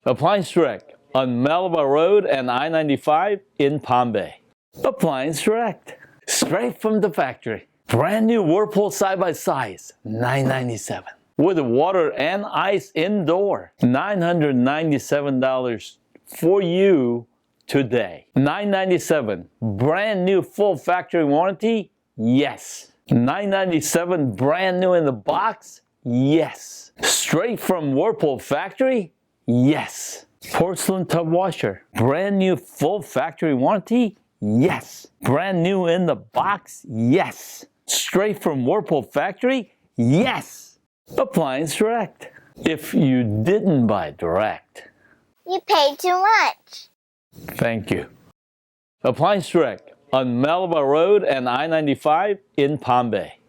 Appliance Direct on Malabar Road and I-95 in Palm Bay. Appliance Direct, straight from the factory. Brand new Whirlpool side-by-side, $997. With water and ice indoor, $997 for you today. $997, brand new full factory warranty? Yes. $997, brand new in the box? Yes. Straight from Whirlpool factory? Yes. Porcelain tub washer, brand new full factory warranty? Yes. Brand new in the box? Yes. Straight from Whirlpool factory? Yes. Appliance Direct. If you didn't buy direct, you paid too much. Thank you. Appliance Direct on Malabar Road and I-95 in Palm Bay.